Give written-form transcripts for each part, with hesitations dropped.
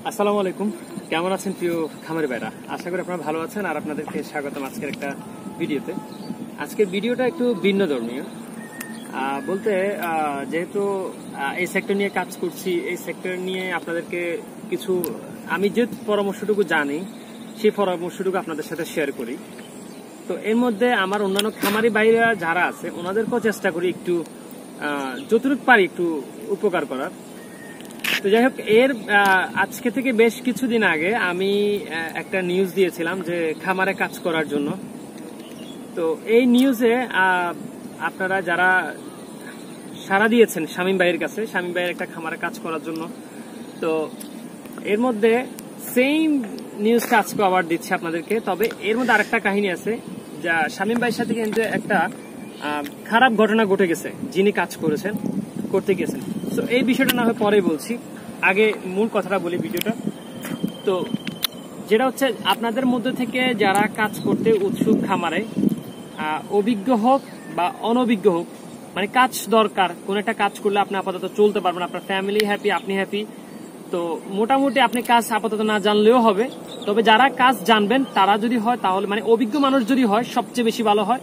আসসালামু আলাইকুম, কেমন আছেন প্রিয় খামারি ভাইরা? আশা করি আপনারা ভালো আছেন। আর আপনাদেরকে স্বাগতম আজকের একটা ভিডিওতে। আজকের ভিডিওটা একটু ভিন্ন ধর্মীয় বলতে, যেহেতু এই সেক্টর নিয়ে কাজ করছি, এই সেক্টর নিয়ে আপনাদেরকে কিছু আমি যে পরামর্শটুকু জানি সেই পরামর্শটুকু আপনাদের সাথে শেয়ার করি। তো এর মধ্যে আমার অন্যান্য খামারি ভাইরা যারা আছে ওনাদেরকেও চেষ্টা করি একটু যতটুকু পারি একটু উপকার করার। তো যাই হোক, এর আজকে থেকে বেশ কিছুদিন আগে আমি একটা নিউজ দিয়েছিলাম যে খামারে কাজ করার জন্য। তো এই নিউজে আপনারা যারা সাড়া দিয়েছেন শামীম ভাইয়ের কাছে, শামীম ভাইয়ের একটা খামারে কাজ করার জন্য, তো এর মধ্যে সেম নিউজটা আজকে আবার দিচ্ছে আপনাদেরকে। তবে এর মধ্যে আরেকটা কাহিনী আছে, যা শামীম ভাইয়ের সাথে কিন্তু একটা খারাপ ঘটনা ঘটে গেছে যিনি কাজ করতে গেছেন। তো এই বিষয়টা না হয় পরে বলছি, আগে মূল কথাটা বলি ভিডিওটা। তো যেটা হচ্ছে, আপনাদের মধ্যে থেকে যারা কাজ করতে উৎসুক খামারে, অভিজ্ঞ হোক বা অনভিজ্ঞ হোক, মানে কাজ দরকার, কোন একটা কাজ করলে আপনি আপাতত চলতে পারবেন, আপনার ফ্যামিলি হ্যাপি, আপনি হ্যাপি। তো মোটামুটি আপনি কাজ আপাতত না জানলেও হবে। তবে যারা কাজ জানবেন তারা যদি হয় তাহলে, মানে অভিজ্ঞ মানুষ যদি হয় সবচেয়ে বেশি ভালো হয়।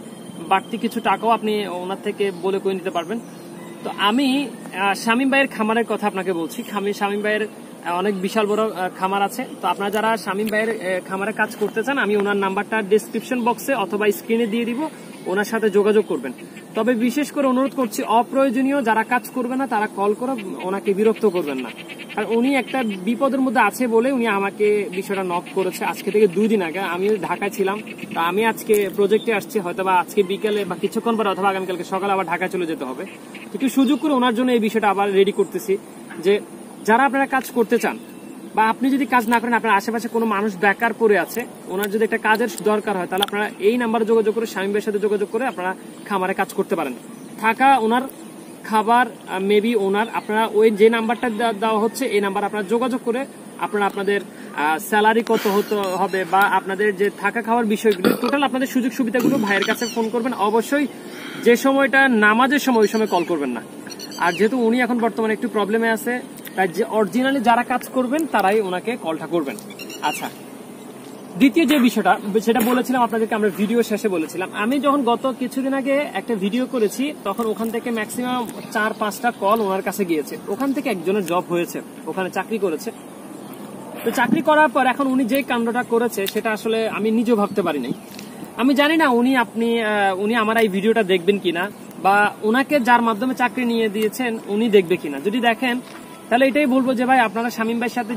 বাড়তি কিছু টাকাও আপনি ওনার থেকে বলে করে নিতে পারবেন। তো আমি শামীম ভাইয়ের খামারের কথা আপনাকে বলছি। শামীম ভাইয়ের অনেক বিশাল বড় খামার আছে। তো আপনারা যারা শামীম ভাইয়ের খামারে কাজ করতে চান, আমি ওনার নাম্বারটা ডিসক্রিপশন বক্সে অথবা স্ক্রিনে দিয়ে দিব, ওনার সাথে যোগাযোগ করবেন। তবে বিশেষ করে অনুরোধ করছি, অপ্রয়োজনীয় যারা কাজ করবে না তারা কল করে ওনাকে বিরক্ত করবেন না। আর উনি একটা বিপদের মধ্যে আছে বলে উনি আমাকে বিষয়টা নক করেছে আজকে থেকে 2 দিন আগে। আমি ঢাকায় ছিলাম, তো আমি আজকে প্রজেক্টে আসছি, হয়তো বা আজকে বিকেলে বা কিছুক্ষণ পরে অথবা আগামীকালকে সকালে আবার ঢাকায় চলে যেতে হবে। একটু সুযোগ করে ওনার জন্য এই বিষয়টা আবার রেডি করতেছি, যে যারা আপনারা কাজ করতে চান বা আপনি যদি কাজ না করেন, আপনার আশেপাশে কোনো মানুষ বেকার পড়ে আছে, ওনার যদি একটা কাজের দরকার হয়, তাহলে আপনারা এই নাম্বারে যোগাযোগ করে, শামীম ভাইয়ের সাথে যোগাযোগ করে আপনারা খামারে কাজ করতে পারেন। থাকা ওনার, খাবার মেবি ওনার। আপনারা ওই যে নাম্বারটা দেওয়া হচ্ছে এই নাম্বার আপনারা যোগাযোগ করে আপনারা আপনাদের স্যালারি কত হতে হবে বা আপনাদের যে থাকা খাওয়ার বিষয়গুলো, টোটাল আপনাদের সুযোগ সুবিধাগুলো ভাইয়ের কাছে ফোন করবেন। অবশ্যই যে সময়টা নামাজের সময়, ওই সময় কল করবেন না। আর যেহেতু উনি এখন বর্তমানে একটু প্রবলেমে আছে, তাই যে অরিজিনালি যারা কাজ করবেন তারাই ওনাকে কলটা করবেন। আচ্ছা, দ্বিতীয় যে বিষয়টা সেটা বলেছিলাম আপনাদেরকে, আমরা ভিডিও শেষে বলেছিলাম, আমি যখন গত কিছুদিন আগে একটা ভিডিও করেছি তখন ওখান থেকে ম্যাক্সিমাম 4-5টা কল ওনার কাছে গিয়েছে। ওখান থেকে একজনের জব হয়েছে, ওখানে চাকরি করেছে। তো চাকরি করার পর এখন উনি যে কাণ্ডটা করেছে সেটা আসলে আমি নিজেও ভাবতে পারি নাই। আমি জানি না উনি আমার এই ভিডিওটা দেখবেন কিনা, বা ওনাকে যার মাধ্যমে চাকরি নিয়ে দিয়েছেন উনি দেখবে কিনা। যদি দেখেন তাহলে এটাই বলবো যে ভাই, আপনারা শামীম ভাইয়ের সাথে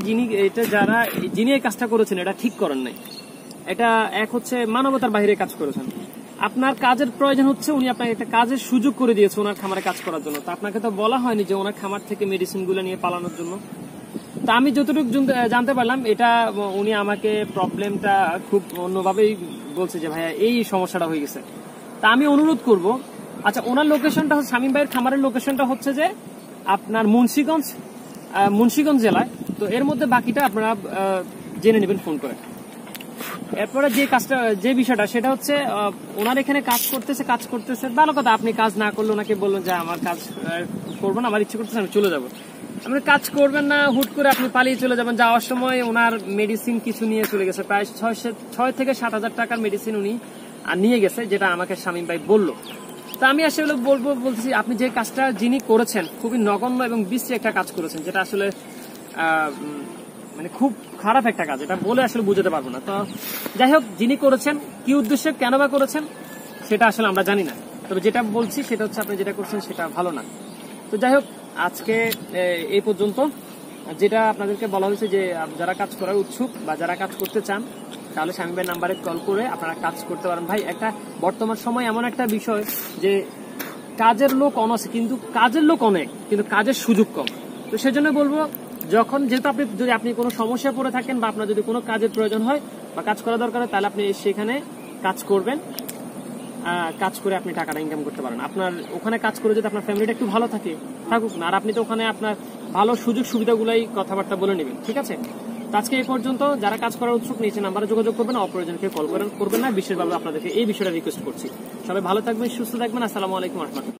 যিনি এই কাজটা করেছেন এটা ঠিক করেন নাই। এটা এক হচ্ছে মানবতার বাইরে কাজ করেছেন। আপনার কাজের প্রয়োজন হচ্ছে, উনি আপনাকে একটা কাজের সুযোগ করে দিয়েছে ওনার খামারে কাজ করার জন্য। তো আপনাকে তো বলা হয়নি যে ওনার খামার থেকে মেডিসিন গুলো নিয়ে পালানোর জন্য। তা আমি যতটুকু জানতে পারলাম, এটা উনি আমাকে প্রবলেমটা খুব অন্যভাবেই বলছে যে ভাইয়া এই সমস্যাটা হয়ে গেছে। তা আমি অনুরোধ করব, আচ্ছা ওনার লোকেশনটা হচ্ছে, শামীম ভাইয়ের খামারের লোকেশনটা হচ্ছে যে আপনার মুন্সিগঞ্জ জেলায়। তো এর মধ্যে বাকিটা আপনারা জেনে নেবেন ফোন করে। এরপরে যে বিষয়টা সেটা হচ্ছে, ওনার এখানে কাজ করতেছে ভালো কথা। আপনি কাজ না করলে ওনাকে বললেন যে আমার কাজ করবো না, আমার ইচ্ছে করতেছে, আমি চলে যাবো। আপনি কাজ করবেন না, হুট করে আপনি পালিয়ে চলে যাবেন। যাওয়ার সময় ওনার মেডিসিন কিছু নিয়ে চলে গেছে, প্রায় 6 থেকে 7 হাজার টাকার মেডিসিন উনি নিয়ে গেছে, যেটা আমাকে শামীম ভাই বললো। তা আমি আসলে বলতেছি, আপনি যে কাজটা যিনি করেছেন খুবই নগণ্য এবং বিশ্রী একটা কাজ করেছেন, যেটা আসলে মানে খুব খারাপ একটা কাজ, এটা বলে আসলে বুঝাতে পারবো না। তো যাই হোক, যিনি করেছেন কি উদ্দেশ্যে, কেন বা করেছেন সেটা আসলে আমরা জানি না। তবে যেটা বলছি সেটা হচ্ছে, আপনি যেটা করছেন সেটা ভালো না। তো যাই হোক, আজকে এই পর্যন্ত। যেটা আপনাদেরকে বলা হয়েছে যে যারা কাজ করার উৎসুক বা যারা কাজ করতে চান, তাহলে শামীম ভাইয়ের নাম্বারে কল করে আপনারা কাজ করতে পারেন। ভাই, একটা বর্তমান সময় এমন একটা বিষয় যে কাজের লোক অনেক, কিন্তু কাজের লোক অনেক, কিন্তু কাজের সুযোগ কম। তো সেজন্য বলবো, যেহেতু যদি আপনি কোনো সমস্যায় পড়ে থাকেন বা আপনার যদি কোনো কাজের প্রয়োজন হয় বা কাজ করা দরকার হয়, তাহলে আপনি সেখানে কাজ করবেন। কাজ করে আপনি টাকাটা ইনকাম করতে পারেন। আপনার ওখানে কাজ করে যদি আপনার ফ্যামিলিটা একটু ভালো থাকুক না, আর আপনি তো ওখানে আপনার ভালো সুযোগ সুবিধাগুলাই কথাবার্তা বলে নেবেন, ঠিক আছে? তো আজকে এই পর্যন্ত। যারা কাজ করার উৎসুক, নিচে নাম্বারে যোগাযোগ করবেন, অপ্রয়োজনকে কল করবেন না। বিশেষভাবে আপনাদেরকে এই বিষয়টা রিকোয়েস্ট করছি। সবাই ভালো থাকবেন, সুস্থ থাকবেন। আসসালামু আলাইকুম।